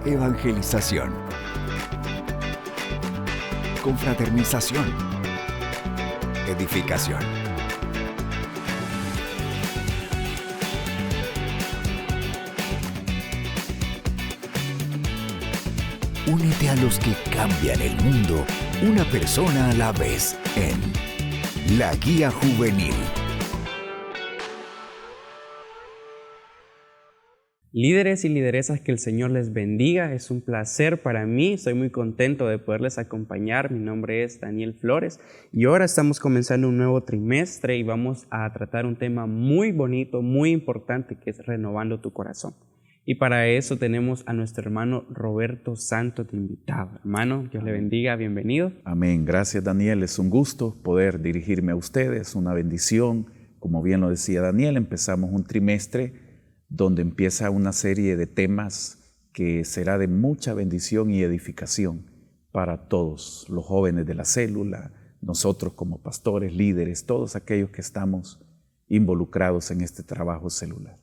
Evangelización. Confraternización. Edificación. Únete a los que cambian el mundo, una persona a la vez, en La Guía Juvenil. Líderes y lideresas, que el Señor les bendiga. Es un placer para mí, estoy muy contento de poderles acompañar. Mi nombre es Daniel Flores y ahora estamos comenzando un nuevo trimestre y vamos a tratar un tema muy bonito, muy importante, que es renovando tu corazón. Y para eso tenemos a nuestro hermano Roberto Santos de invitado. Hermano, Dios le bendiga, bienvenido. Amén, gracias Daniel, es un gusto poder dirigirme a ustedes, una bendición. Como bien lo decía Daniel, empezamos un trimestre donde empieza una serie de temas que será de mucha bendición y edificación para todos los jóvenes de la célula, nosotros como pastores, líderes, todos aquellos que estamos involucrados en este trabajo celular.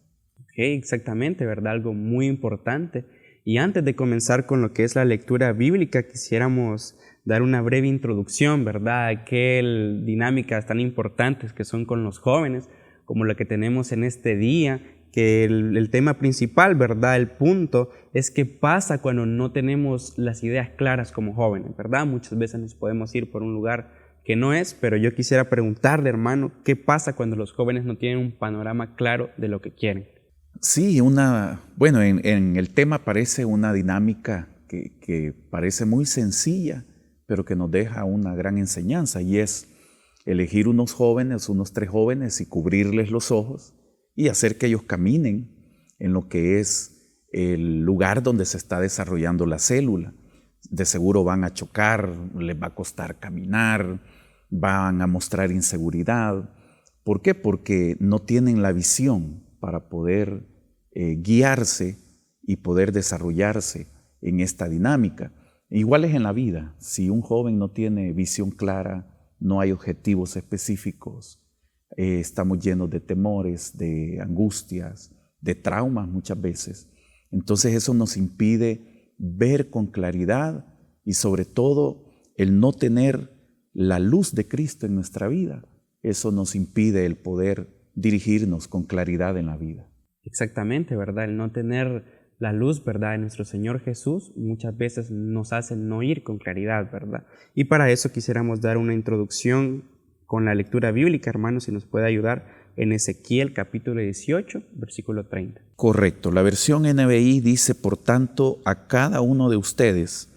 Exactamente, ¿verdad? Algo muy importante. Y antes de comenzar con lo que es la lectura bíblica, quisiéramos dar una breve introducción, ¿verdad? A aquellas dinámicas tan importantes que son con los jóvenes, como la que tenemos en este día, que el tema principal, ¿verdad? El punto es qué pasa cuando no tenemos las ideas claras como jóvenes, ¿verdad? Muchas veces nos podemos ir por un lugar que no es, pero yo quisiera preguntarle, hermano, ¿qué pasa cuando los jóvenes no tienen un panorama claro de lo que quieren? Sí, en el tema aparece una dinámica que parece muy sencilla, pero que nos deja una gran enseñanza, y es elegir unos jóvenes, unos 3 jóvenes, y cubrirles los ojos y hacer que ellos caminen en lo que es el lugar donde se está desarrollando la célula. De seguro van a chocar, les va a costar caminar, van a mostrar inseguridad. ¿Por qué? Porque no tienen la visión para poder guiarse y poder desarrollarse en esta dinámica. Igual es en la vida. Si un joven no tiene visión clara, no hay objetivos específicos, estamos llenos de temores, de angustias, de traumas muchas veces. Entonces eso nos impide ver con claridad y sobre todo el no tener la luz de Cristo en nuestra vida. Eso nos impide el poder dirigirnos con claridad en la vida. Exactamente, ¿verdad? El no tener la luz, ¿verdad?, de nuestro Señor Jesús muchas veces nos hace no ir con claridad, ¿verdad? Y para eso quisiéramos dar una introducción con la lectura bíblica, hermanos, si nos puede ayudar en Ezequiel capítulo 18, versículo 30. Correcto, la versión NBI dice: por tanto, a cada uno de ustedes,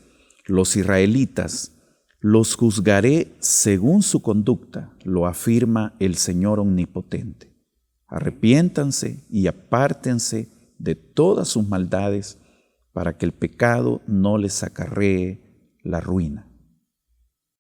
los israelitas, los juzgaré según su conducta, lo afirma el Señor Omnipotente. Arrepiéntanse y apártense de todas sus maldades para que el pecado no les acarree la ruina.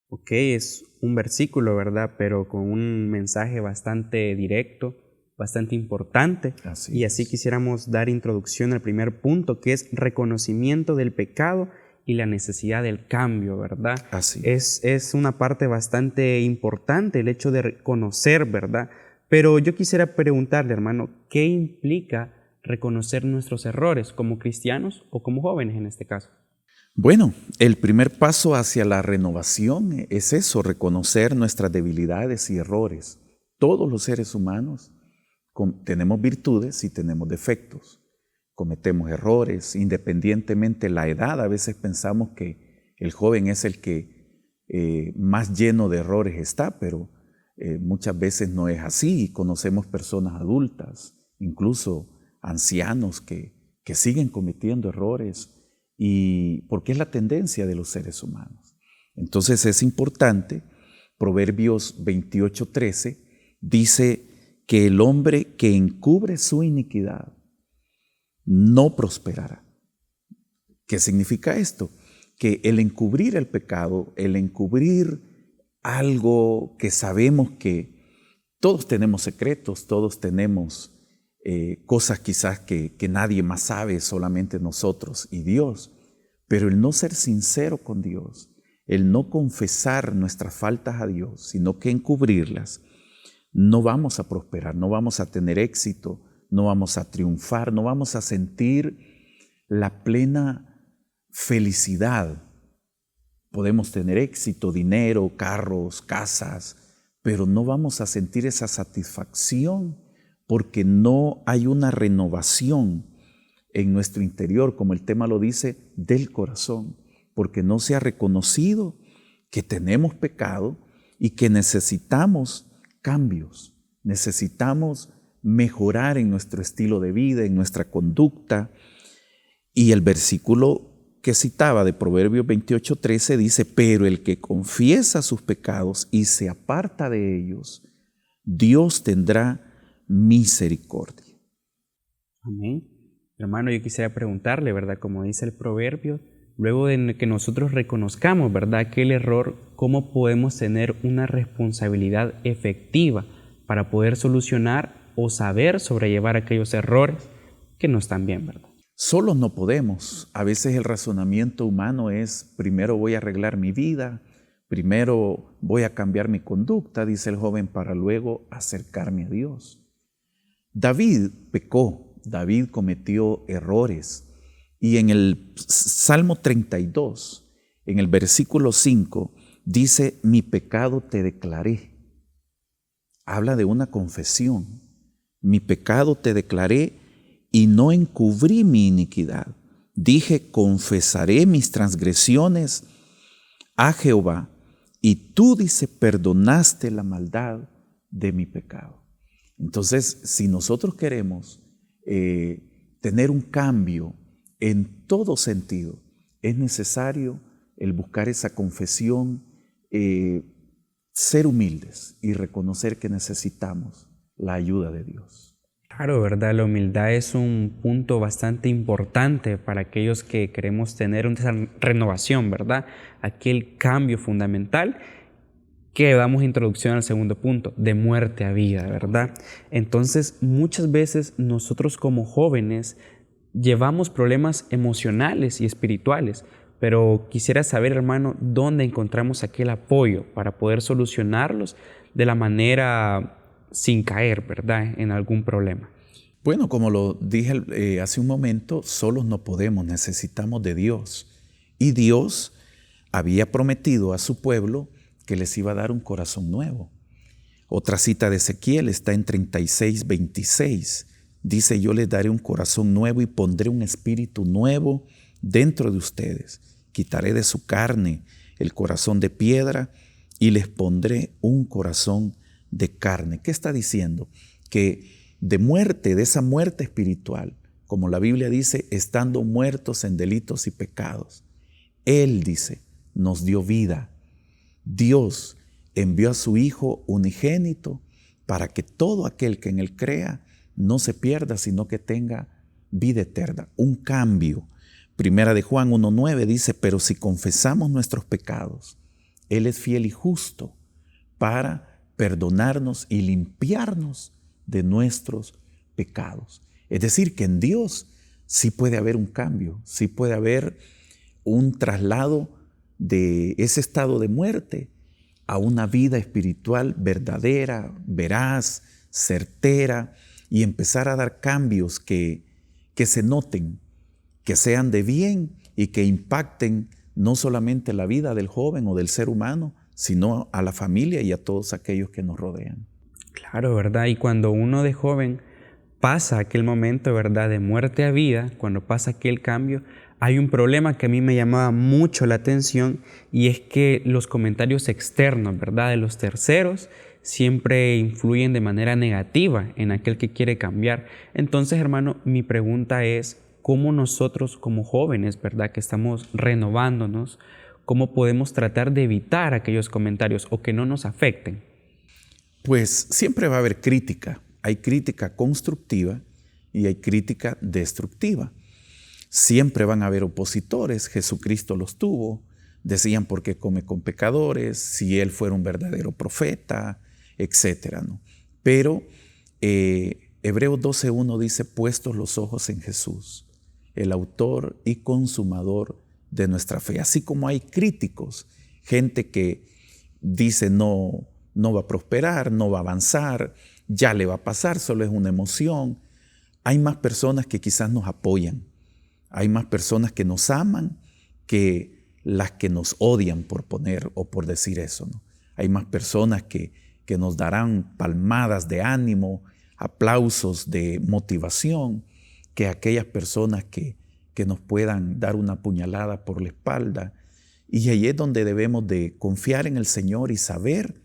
Ok, es un versículo, ¿verdad? Pero con un mensaje bastante directo, bastante importante. Y así quisiéramos dar introducción al primer punto, que es reconocimiento del pecado y la necesidad del cambio, ¿verdad? Así es una parte bastante importante el hecho de reconocer, ¿verdad? Pero yo quisiera preguntarle, hermano, ¿qué implica reconocer nuestros errores como cristianos o como jóvenes en este caso? Bueno, el primer paso hacia la renovación es eso, reconocer nuestras debilidades y errores. Todos los seres humanos tenemos virtudes y tenemos defectos. Cometemos errores, independientemente de la edad. A veces pensamos que el joven es el que más lleno de errores está, pero muchas veces no es así. Conocemos personas adultas, incluso ancianos que siguen cometiendo errores, y porque es la tendencia de los seres humanos. Entonces es importante. Proverbios 28:13 dice que el hombre que encubre su iniquidad no prosperará. ¿Qué significa esto? Que el encubrir el pecado, el encubrir algo que sabemos que todos tenemos secretos, todos tenemos cosas quizás que nadie más sabe, solamente nosotros y Dios, pero el no ser sincero con Dios, el no confesar nuestras faltas a Dios, sino que encubrirlas, no vamos a prosperar, no vamos a tener éxito, no vamos a triunfar, no vamos a sentir la plena felicidad. Podemos tener éxito, dinero, carros, casas, pero no vamos a sentir esa satisfacción porque no hay una renovación en nuestro interior, como el tema lo dice, del corazón, porque no se ha reconocido que tenemos pecado y que necesitamos cambios, necesitamos mejorar en nuestro estilo de vida, en nuestra conducta. Y el versículo que citaba de Proverbios 28:13 dice, pero el que confiesa sus pecados y se aparta de ellos, Dios tendrá misericordia. Amén. Hermano, yo quisiera preguntarle, ¿verdad? Como dice el proverbio, luego de que nosotros reconozcamos, ¿verdad?, aquel error, ¿cómo podemos tener una responsabilidad efectiva para poder solucionar o saber sobrellevar aquellos errores que no están bien, ¿verdad? Solos no podemos. A veces el razonamiento humano es, primero voy a arreglar mi vida, primero voy a cambiar mi conducta, dice el joven, para luego acercarme a Dios. David pecó, David cometió errores. Y en el Salmo 32, en el versículo 5, dice, mi pecado te declaré. Habla de una confesión. Mi pecado te declaré y no encubrí mi iniquidad. Dije, confesaré mis transgresiones a Jehová, y tú, dice, perdonaste la maldad de mi pecado. Entonces, si nosotros queremos tener un cambio en todo sentido, es necesario el buscar esa confesión, ser humildes y reconocer que necesitamos la ayuda de Dios. Claro, ¿verdad? La humildad es un punto bastante importante para aquellos que queremos tener una renovación, ¿verdad? Aquel cambio fundamental que damos introducción al segundo punto, de muerte a vida, ¿verdad? Entonces, muchas veces nosotros como jóvenes llevamos problemas emocionales y espirituales, pero quisiera saber, hermano, dónde encontramos aquel apoyo para poder solucionarlos de la manera sin caer, ¿verdad?, en algún problema. Bueno, como lo dije hace un momento, solos no podemos, necesitamos de Dios. Y Dios había prometido a su pueblo que les iba a dar un corazón nuevo. Otra cita de Ezequiel está en 36:26. Dice, yo les daré un corazón nuevo y pondré un espíritu nuevo dentro de ustedes. Quitaré de su carne el corazón de piedra y les pondré un corazón de carne. ¿Qué está diciendo? Que de muerte, de esa muerte espiritual, como la Biblia dice, estando muertos en delitos y pecados, Él, dice, nos dio vida. Dios envió a su Hijo unigénito para que todo aquel que en Él crea no se pierda, sino que tenga vida eterna, un cambio. Primera de Juan 1:9 dice, pero si confesamos nuestros pecados, Él es fiel y justo para perdonarnos y limpiarnos de nuestros pecados. Es decir, que en Dios sí puede haber un cambio, sí puede haber un traslado de ese estado de muerte a una vida espiritual verdadera, veraz, certera, y empezar a dar cambios que se noten, que sean de bien y que impacten no solamente la vida del joven o del ser humano, sino a la familia y a todos aquellos que nos rodean. Claro, ¿verdad? Y cuando uno de joven pasa aquel momento, ¿verdad?, de muerte a vida, cuando pasa aquel cambio, hay un problema que a mí me llamaba mucho la atención, y es que los comentarios externos, ¿verdad?, de los terceros siempre influyen de manera negativa en aquel que quiere cambiar. Entonces, hermano, mi pregunta es, ¿cómo nosotros como jóvenes, ¿verdad?, que estamos renovándonos, cómo podemos tratar de evitar aquellos comentarios o que no nos afecten? Pues siempre va a haber crítica. Hay crítica constructiva y hay crítica destructiva. Siempre van a haber opositores. Jesucristo los tuvo. Decían, ¿por qué come con pecadores? Si Él fuera un verdadero profeta, etcétera, ¿no? Pero Hebreos 12:1 dice, puestos los ojos en Jesús, el autor y consumador de nuestra fe. Así como hay críticos, gente que dice no va a prosperar, no va a avanzar, ya le va a pasar, solo es una emoción. Hay más personas que quizás nos apoyan, hay más personas que nos aman que las que nos odian por poner o por decir eso, ¿no? Hay más personas que nos darán palmadas de ánimo, aplausos de motivación, que aquellas personas que nos puedan dar una puñalada por la espalda. Y ahí es donde debemos de confiar en el Señor y saber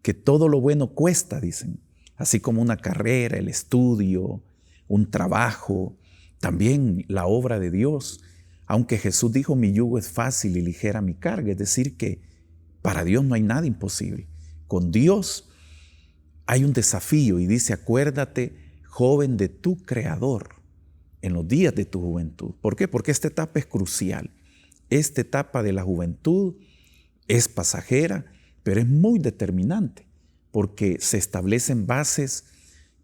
que todo lo bueno cuesta, dicen. Así como una carrera, el estudio, un trabajo, también la obra de Dios. Aunque Jesús dijo, mi yugo es fácil y ligera mi carga, es decir que para Dios no hay nada imposible. Con Dios hay un desafío y dice, acuérdate, joven, de tu Creador en los días de tu juventud. ¿Por qué? Porque esta etapa es crucial. Esta etapa de la juventud es pasajera, pero es muy determinante porque se establecen bases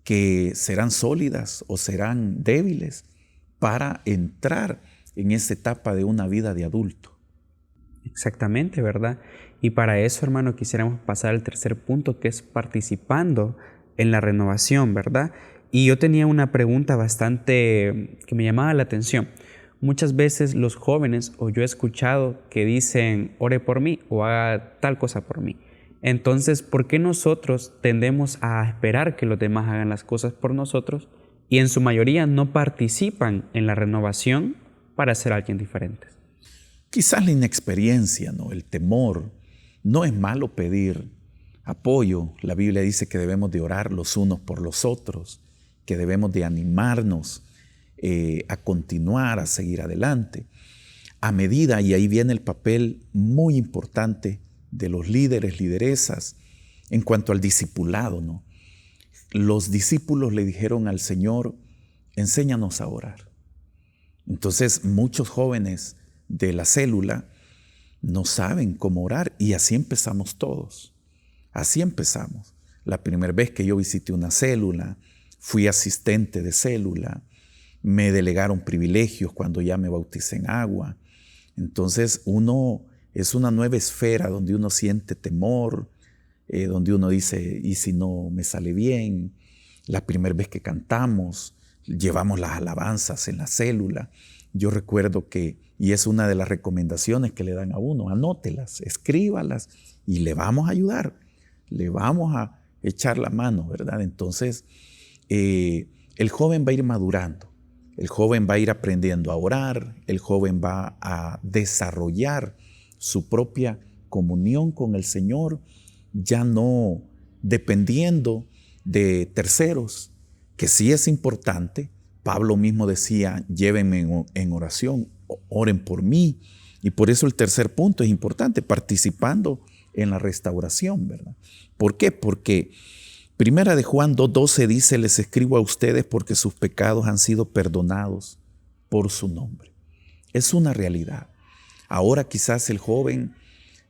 que serán sólidas o serán débiles para entrar en esa etapa de una vida de adulto. Exactamente, ¿verdad? Y para eso, hermano, quisiéramos pasar al tercer punto, que es participando en la renovación, ¿verdad? Y yo tenía una pregunta bastante que me llamaba la atención. Muchas veces los jóvenes, o yo he escuchado que dicen, ore por mí o haga tal cosa por mí. Entonces, ¿por qué nosotros tendemos a esperar que los demás hagan las cosas por nosotros y en su mayoría no participan en la renovación para ser alguien diferente? Quizás la inexperiencia, ¿no? El temor. No es malo pedir apoyo. La Biblia dice que debemos de orar los unos por los otros, que debemos de animarnos a continuar, a seguir adelante. A medida, y ahí viene el papel muy importante de los líderes, lideresas, en cuanto al discipulado, ¿no? Los discípulos le dijeron al Señor, enséñanos a orar. Entonces, muchos jóvenes de la célula no saben cómo orar y así empezamos todos. Así empezamos. La primera vez que yo visité una célula, fui asistente de célula, me delegaron privilegios cuando ya me bauticé en agua. Entonces es una nueva esfera donde uno siente temor, donde uno dice, ¿y si no me sale bien? La primera vez que cantamos, llevamos las alabanzas en la célula. Yo recuerdo que, y es una de las recomendaciones que le dan a uno, anótelas, escríbalas y le vamos a ayudar, le vamos a echar la mano, ¿verdad? Entonces, el joven va a ir madurando, el joven va a ir aprendiendo a orar, el joven va a desarrollar su propia comunión con el Señor, ya no dependiendo de terceros, que sí es importante. Pablo mismo decía, llévenme en oración, oren por mí. Y por eso el tercer punto es importante, participando en la restauración, ¿verdad? ¿Por qué? Porque Primera de Juan 2:12 dice, les escribo a ustedes porque sus pecados han sido perdonados por su nombre. Es una realidad. Ahora quizás el joven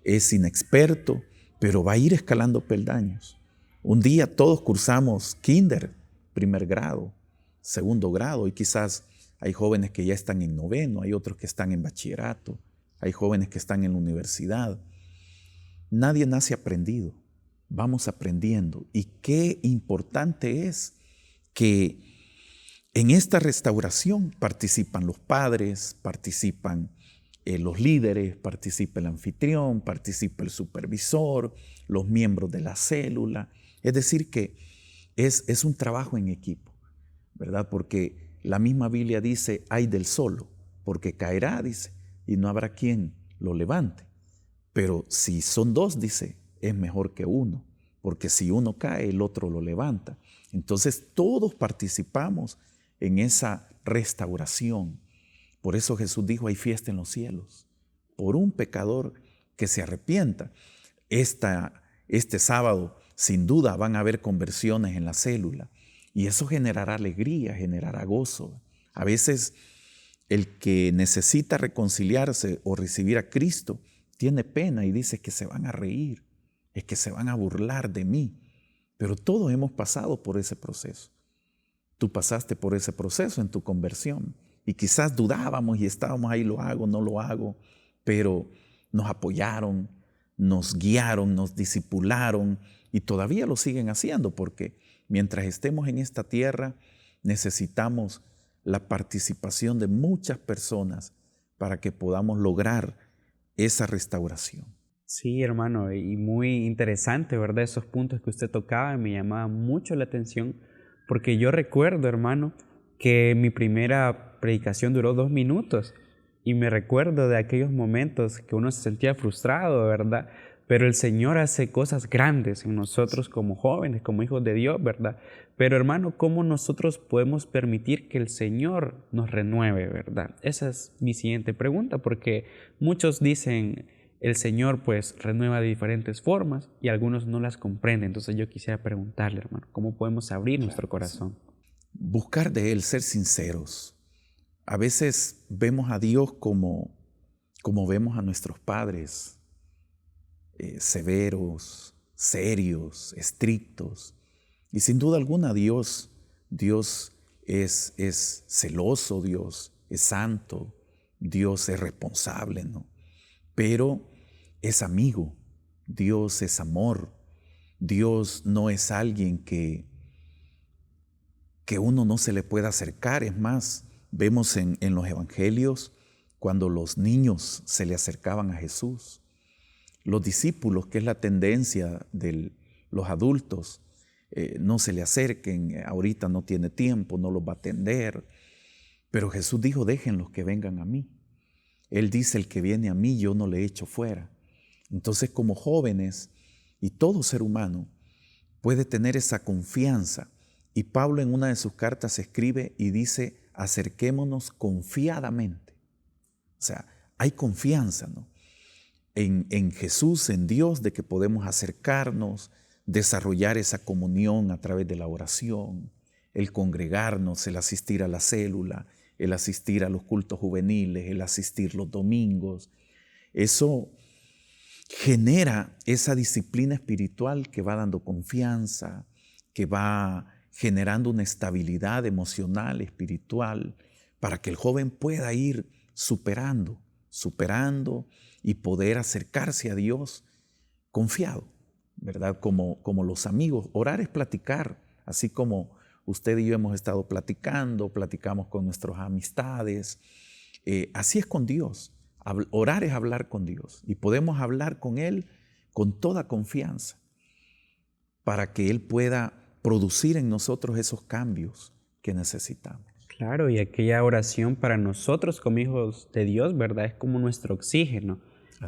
es inexperto, pero va a ir escalando peldaños. Un día todos cursamos kinder, primer grado, segundo grado, y quizás hay jóvenes que ya están en noveno, hay otros que están en bachillerato, hay jóvenes que están en la universidad. Nadie nace aprendido, vamos aprendiendo. Y qué importante es que en esta restauración participan los padres, participan los líderes, participa el anfitrión, participa el supervisor, los miembros de la célula. Es decir que es un trabajo en equipo, ¿verdad? Porque la misma Biblia dice, ay del solo, porque caerá, dice, y no habrá quien lo levante. Pero si son dos, dice, es mejor que uno, porque si uno cae, el otro lo levanta. Entonces todos participamos en esa restauración. Por eso Jesús dijo, hay fiesta en los cielos, por un pecador que se arrepienta. Este sábado, sin duda, van a haber conversiones en la célula y eso generará alegría, generará gozo. A veces el que necesita reconciliarse o recibir a Cristo tiene pena y dice que se van a reír, es que se van a burlar de mí. Pero todos hemos pasado por ese proceso. Tú pasaste por ese proceso en tu conversión. Y quizás dudábamos y estábamos ahí, lo hago, no lo hago, pero nos apoyaron, nos guiaron, nos discipularon y todavía lo siguen haciendo porque mientras estemos en esta tierra necesitamos la participación de muchas personas para que podamos lograr esa restauración. Sí, hermano, y muy interesante, ¿verdad? Esos puntos que usted tocaba me llamaban mucho la atención, porque yo recuerdo, hermano, que mi primera predicación duró 2 minutos y me recuerdo de aquellos momentos que uno se sentía frustrado, ¿verdad? Pero el Señor hace cosas grandes en nosotros como jóvenes, como hijos de Dios, ¿verdad? Pero hermano, ¿cómo nosotros podemos permitir que el Señor nos renueve, ¿verdad? Esa es mi siguiente pregunta, porque muchos dicen, el Señor pues renueva de diferentes formas y algunos no las comprenden. Entonces yo quisiera preguntarle, hermano, ¿cómo podemos abrir nuestro corazón? Buscar de Él, ser sinceros. A veces vemos a Dios como vemos a nuestros padres, severos, serios, estrictos. Y sin duda alguna Dios es celoso, Dios es santo, Dios es responsable, ¿no? Pero es amigo, Dios es amor, Dios no es alguien que uno no se le pueda acercar. Es más, vemos en los evangelios cuando los niños se le acercaban a Jesús, los discípulos, que es la tendencia de los adultos, no se le acerquen, ahorita no tiene tiempo, no los va a atender. Pero Jesús dijo, déjenlos que vengan a mí. Él dice, el que viene a mí, yo no le echo fuera. Entonces, como jóvenes, y todo ser humano puede tener esa confianza. Y Pablo en una de sus cartas escribe y dice, acerquémonos confiadamente. O sea, hay confianza, ¿no? En Jesús, en Dios, de que podemos acercarnos, desarrollar esa comunión a través de la oración, el congregarnos, el asistir a la célula, el asistir a los cultos juveniles, el asistir los domingos. Eso genera esa disciplina espiritual que va dando confianza, que va generando una estabilidad emocional, espiritual, para que el joven pueda ir superando y poder acercarse a Dios confiado, ¿verdad? Como los amigos. Orar es platicar, así como usted y yo hemos estado platicamos con nuestras amistades. Así es con Dios. Orar es hablar con Dios y podemos hablar con Él con toda confianza para que Él pueda producir en nosotros esos cambios que necesitamos. Claro, y aquella oración para nosotros como hijos de Dios, ¿verdad? Es como nuestro oxígeno,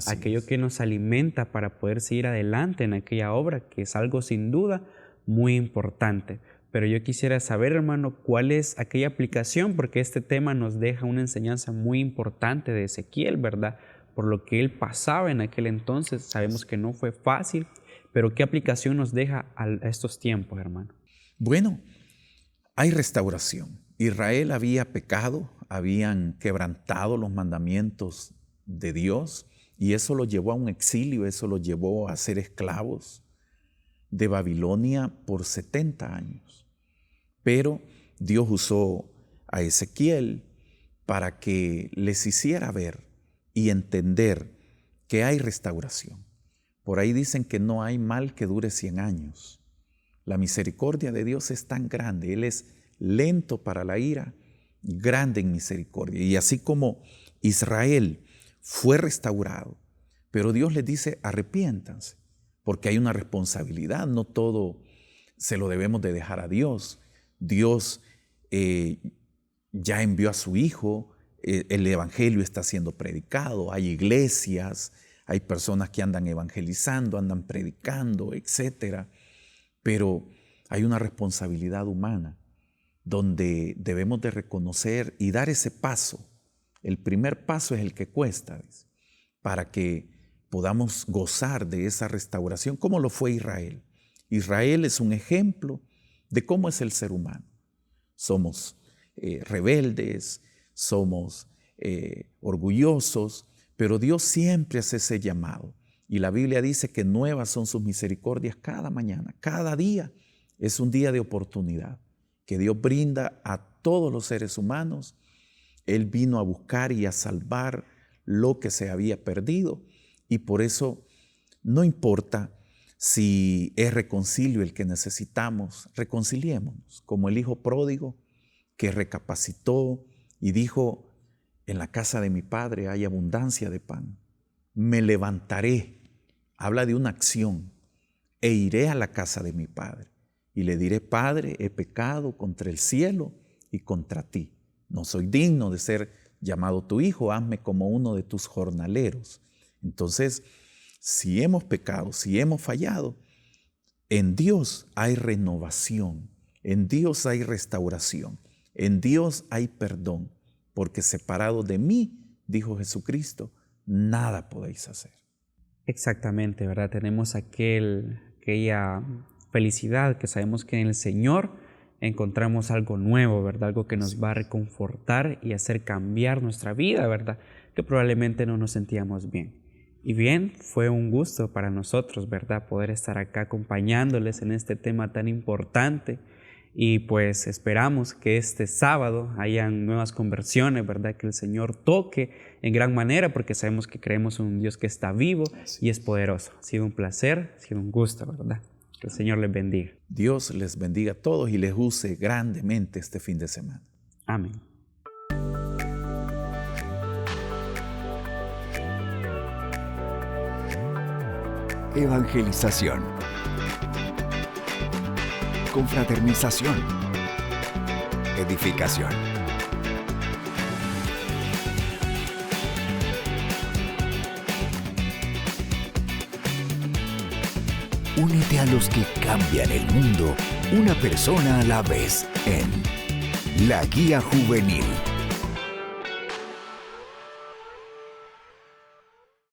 aquello que nos alimenta para poder seguir adelante en aquella obra, que es algo sin duda muy importante. Pero yo quisiera saber, hermano, cuál es aquella aplicación, porque este tema nos deja una enseñanza muy importante de Ezequiel, ¿verdad? Por lo que él pasaba en aquel entonces, sabemos que no fue fácil, pero ¿qué aplicación nos deja a estos tiempos, hermano? Bueno, hay restauración. Israel había pecado, habían quebrantado los mandamientos de Dios y eso los llevó a un exilio, eso los llevó a ser esclavos de Babilonia por 70 años. Pero Dios usó a Ezequiel para que les hiciera ver y entender que hay restauración. Por ahí dicen que no hay mal que dure 100 años. La misericordia de Dios es tan grande, Él es lento para la ira, grande en misericordia. Y así como Israel fue restaurado, pero Dios les dice, arrepiéntanse, porque hay una responsabilidad, no todo se lo debemos de dejar a Dios. Dios ya envió a su Hijo, el Evangelio está siendo predicado, hay iglesias, hay personas que andan evangelizando, andan predicando, etc. Pero hay una responsabilidad humana donde debemos de reconocer y dar ese paso. El primer paso es el que cuesta, dice, para que podamos gozar de esa restauración, como lo fue Israel. Israel es un ejemplo de cómo es el ser humano. Somos rebeldes, somos orgullosos, pero Dios siempre hace ese llamado. Y la Biblia dice que nuevas son sus misericordias cada mañana. Cada día es un día de oportunidad que Dios brinda a todos los seres humanos. Él vino a buscar y a salvar lo que se había perdido. Y por eso no importa si es reconcilio el que necesitamos, reconciliémonos. Como el hijo pródigo que recapacitó y dijo, En la casa de mi Padre hay abundancia de pan. Me levantaré, habla de una acción, e iré a la casa de mi Padre. Y le diré, Padre, he pecado contra el cielo y contra ti. No soy digno de ser llamado tu hijo, hazme como uno de tus jornaleros. Entonces, si hemos pecado, si hemos fallado, en Dios hay renovación, en Dios hay restauración, en Dios hay perdón, porque separado de mí, dijo Jesucristo, nada podéis hacer. Exactamente, ¿verdad? Tenemos aquella felicidad que sabemos que en el Señor encontramos algo nuevo, ¿verdad? Algo que nos va a reconfortar y hacer cambiar nuestra vida, ¿verdad? Que probablemente no nos sentíamos bien. Y bien, fue un gusto para nosotros, ¿verdad? Poder estar acá acompañándoles en este tema tan importante. Y pues esperamos que este sábado hayan nuevas conversiones, ¿verdad? Que el Señor toque en gran manera, porque sabemos que creemos en un Dios que está vivo y es poderoso. Ha sido un placer, ha sido un gusto, ¿verdad? Que el Señor les bendiga. Dios les bendiga a todos y les use grandemente este fin de semana. Amén. Evangelización. Confraternización. Edificación. Únete a los que cambian el mundo, una persona a la vez, en La Guía Juvenil.